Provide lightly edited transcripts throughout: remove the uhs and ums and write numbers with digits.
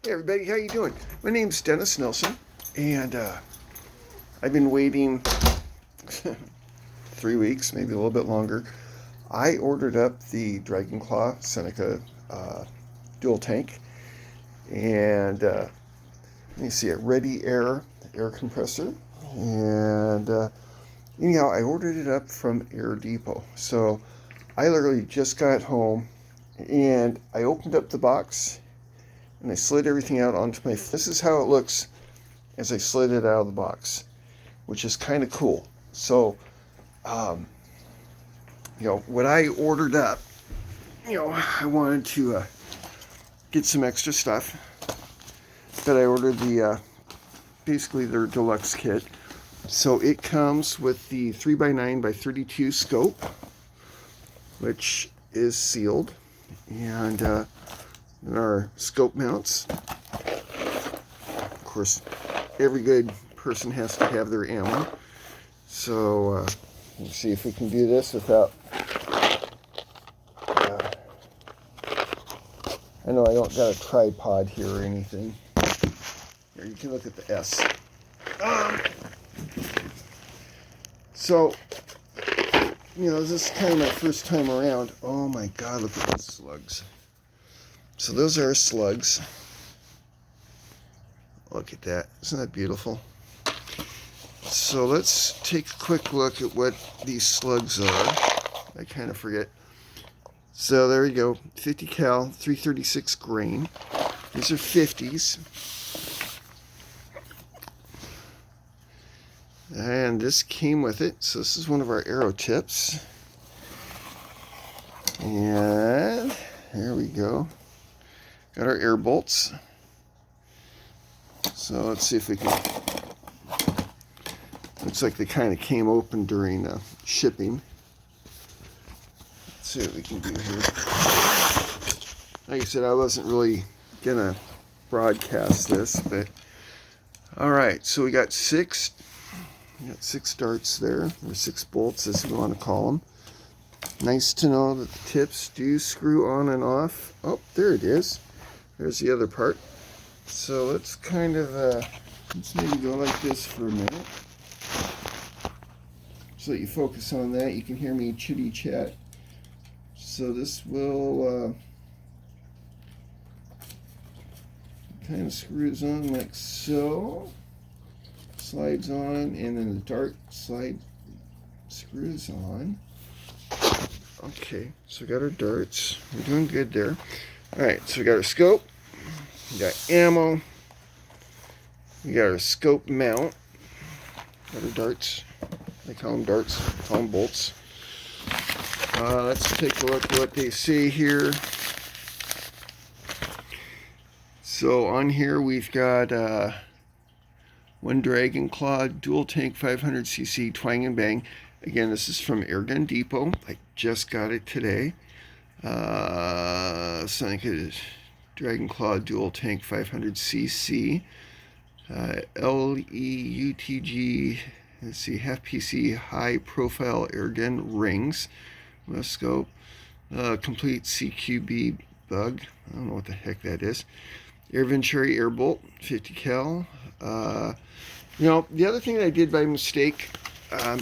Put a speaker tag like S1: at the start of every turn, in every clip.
S1: Hey everybody, how you doing? My name's Dennis Nelson, and I've been waiting 3 weeks, maybe a little bit longer. I ordered up the Dragon Claw Seneca dual tank, and let me see, a Ready Air compressor, and anyhow, I ordered it up from Air Depot. So I literally just got home, and I opened up the box, and I slid everything out onto my... This is how it looks as I slid it out of the box, which is kind of cool. So, what I ordered up, I wanted to get some extra stuff. But I ordered the, basically their deluxe kit. So it comes with the 3x9x32 scope, which is sealed. And our scope mounts. Of course, every good person has to have their ammo. So let's see if we can do this without... I know I don't got a tripod here or anything. Here, you can look at the S. So, this is kind of my first time around. Oh my God, look at those slugs. So those are slugs. Look at that. Isn't that beautiful? So let's take a quick look at what these slugs are. I kind of forget. So there we go. 50 cal, 336 grain. These are 50s. And this came with it. So this is one of our arrow tips. And here we go. Got our air bolts. So let's see if we can... Looks like they kind of came open during shipping. Let's see what we can do here. Like I said, I wasn't really gonna broadcast this, but all right. So we got six darts there, or 6 bolts, as we want to call them. Nice to know that the tips do screw on and off. Oh, there it is. There's the other part. So let's kind of, let's maybe go like this for a minute. So that you focus on that. You can hear me chitty chat. So this will kind of screws on like so. Slides on, and then the dart screws on. Okay, so we got our darts. We're doing good there. Alright, so we got our scope, we got ammo, we got our scope mount, got our darts. They call them darts, call them bolts. Let's take a look at what they say here. So on here we've got one Dragon Claw dual tank 500cc twang and bang. Again, this is from AIRGUN Depot. I just got it today. Seneca Dragon Claw dual tank 500cc. LEUTG, let's see, half PC high profile AIRGUN rings. Scope. Complete CQB bug. I don't know what the heck that is. Air Venturi air bolt, 50 cal. The other thing that I did by mistake,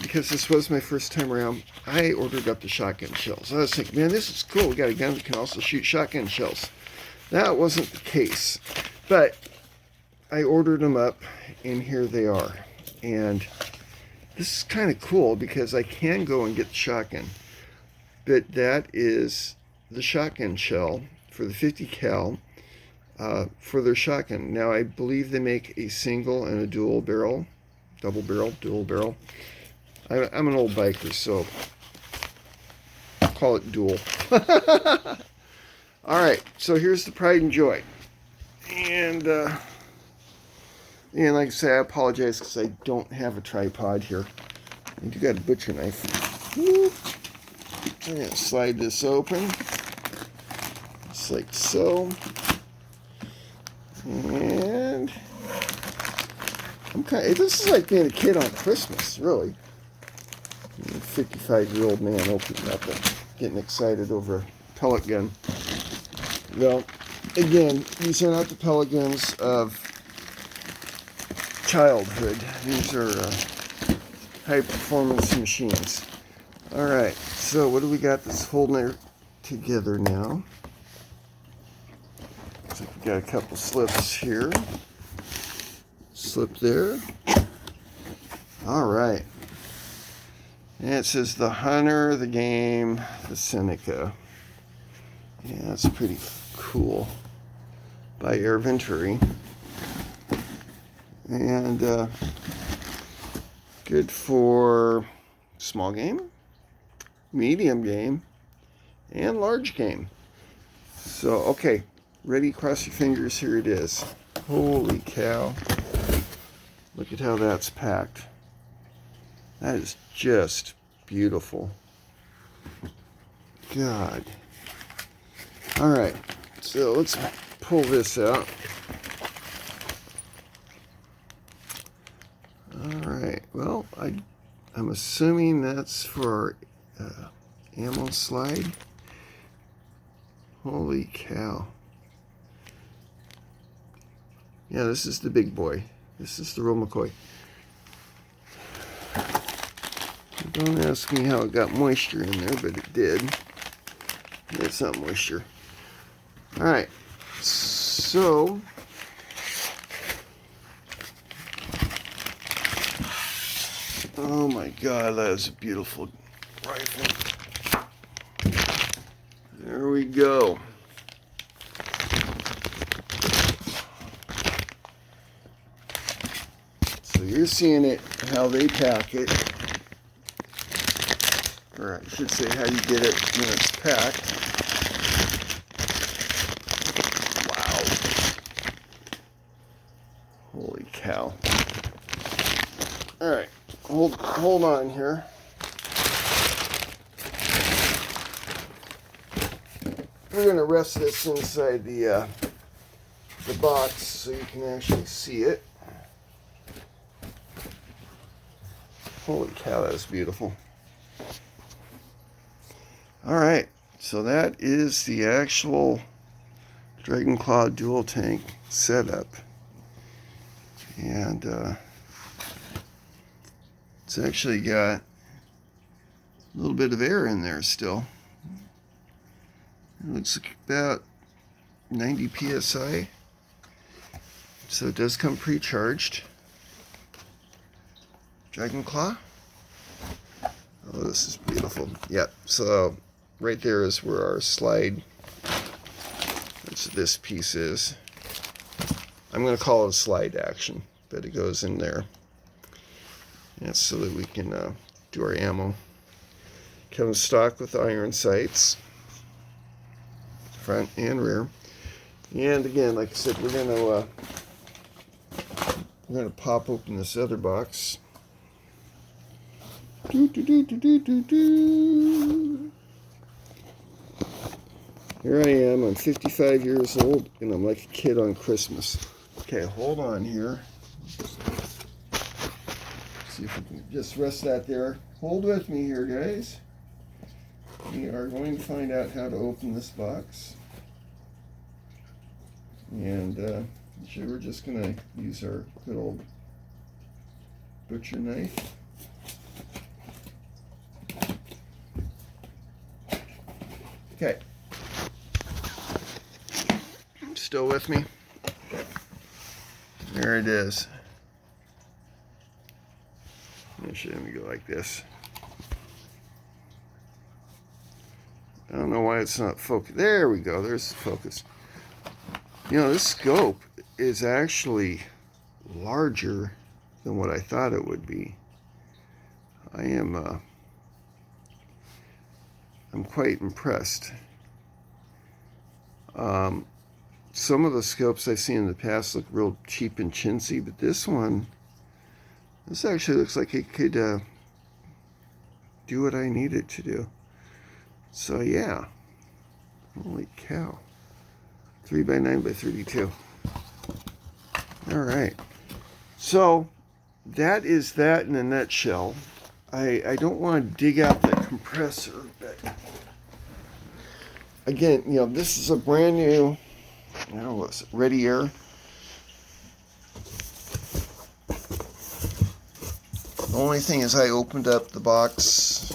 S1: because this was my first time around, I ordered up the shotgun shells. I was thinking, man, this is cool. We got a gun that can also shoot shotgun shells. That wasn't the case. But I ordered them up, and here they are. And this is kind of cool because I can go and get the shotgun. But that is the shotgun shell for the 50 cal for their shotgun. Now, I believe they make a single and a dual barrel. Double barrel, dual barrel. I'm an old biker, so I'll call it dual. Alright, so here's the pride and joy. And like I say, I apologize because I don't have a tripod here. I do got a butcher knife. Woo. I'm going to slide this open. Just like so. And this is like being a kid on Christmas, really. 55-year-old man opening up and getting excited over a pellet gun. Well, again, these are not the Pelicans of childhood. These are high performance machines. Alright, so what do we got that's holding it together now? Looks like we got a couple slips here. Slip there. Alright. And it says the hunter, the game, the Seneca. Yeah, that's pretty cool. By Air Venturi. And good for small game, medium game, and large game. So, okay, ready, cross your fingers, here it is. Holy cow. Look at how that's packed. That is just beautiful. God. Alright, so let's pull this out. Alright, well, I'm assuming that's for ammo slide. Holy cow. Yeah, this is the big boy. This is the real McCoy. Don't ask me how it got moisture in there, but it did. It's not moisture. Alright, so oh my god, that is a beautiful rifle. There we go. So you're seeing it, how they pack it. Or I should say how you get it when it's packed. Wow. Holy cow. Alright, hold on here. We're going to rest this inside the box so you can actually see it. Holy cow, that's beautiful. Alright, so that is the actual Dragon Claw dual tank setup. And it's actually got a little bit of air in there still. It looks like about 90 psi. So it does come pre-charged. Dragon Claw. Oh, this is beautiful. Yep, so right there is where our slide, which this piece is. I'm going to call it a slide action, but it goes in there. And so that we can do our ammo. Comes stock with iron sights, front and rear. And again, like I said, we're going to pop open this other box. Here I am, I'm 55 years old, and I'm like a kid on Christmas. Okay, hold on here. See if we can just rest that there. Hold with me here, guys. We are going to find out how to open this box. And actually we're just going to use our good old butcher knife. Okay. Still with me? There it is. Actually, let me go like this. I don't know why it's not focused. There we go. There's the focus. You know, this scope is actually larger than what I thought it would be. I'm quite impressed. Some of the scopes I've seen in the past look real cheap and chintzy, but this one, this actually looks like it could do what I need it to do. So yeah, holy cow, 3x9x32. All right, so that is that in a nutshell. I don't want to dig out the compressor, but again, you know, this is a brand new I don't know what's it, Ready Air. The only thing is I opened up the box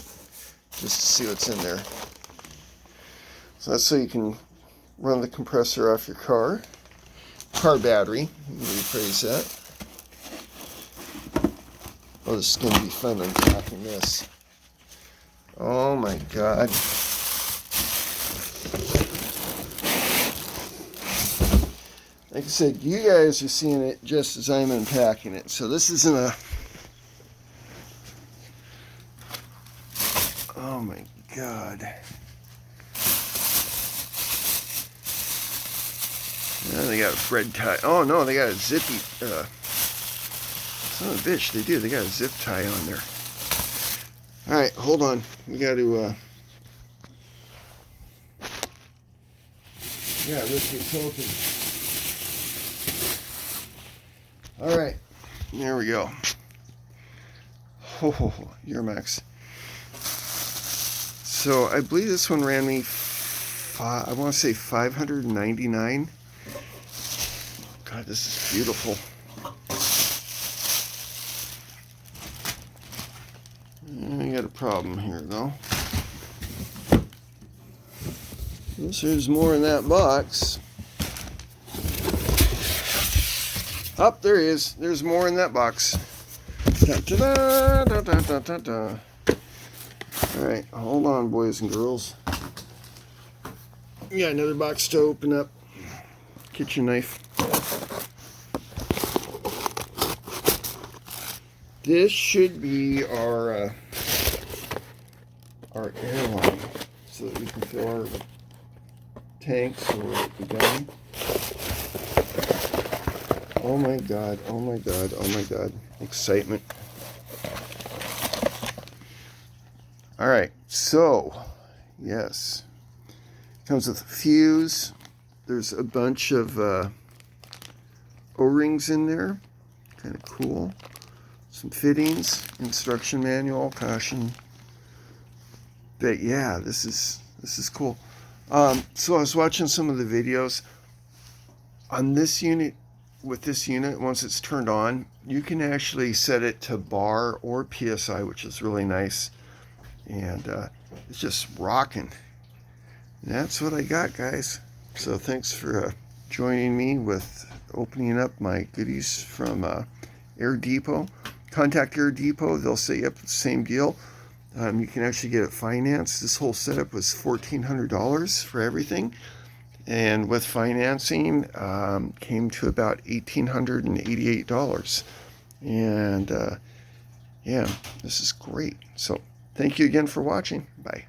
S1: just to see what's in there. So that's so you can run the compressor off your car battery. You can rephrase that. Oh, this is going to be fun unpacking this. Oh my God. Like I said, you guys are seeing it just as I'm unpacking it. So this isn't a... Oh my God. Yeah, they got a thread tie. Oh no, they got a zippy... son of a bitch, they do. They got a zip tie on there. Alright, hold on. We got to... yeah, rip this open. Alright, there we go. Oh, Euramax. So I believe this one ran me, I want to say $599. God, this is beautiful. I got a problem here though. There's more in that box. Oh, there he is. There's more in that box. Da, da, da, da, da, da, da. All right, hold on, boys and girls. We got another box to open up. Kitchen knife. This should be our air line, so that we can fill our tanks or the gun. Oh my God! Oh my God! Oh my God! Excitement. All right, so yes, comes with a fuse. There's a bunch of O-rings in there, kind of cool. Some fittings, instruction manual, caution. But yeah, this is cool. So I was watching some of the videos on this unit. With this unit, once it's turned on, you can actually set it to bar or PSI, which is really nice. And it's just rocking. And that's what I got, guys. So thanks for joining me with opening up my goodies from Air Depot. Contact Air Depot. They'll set you up the same deal. You can actually get it financed. This whole setup was $1,400 for everything. And with financing, came to about $1,888. And yeah, this is great. So thank you again for watching. Bye.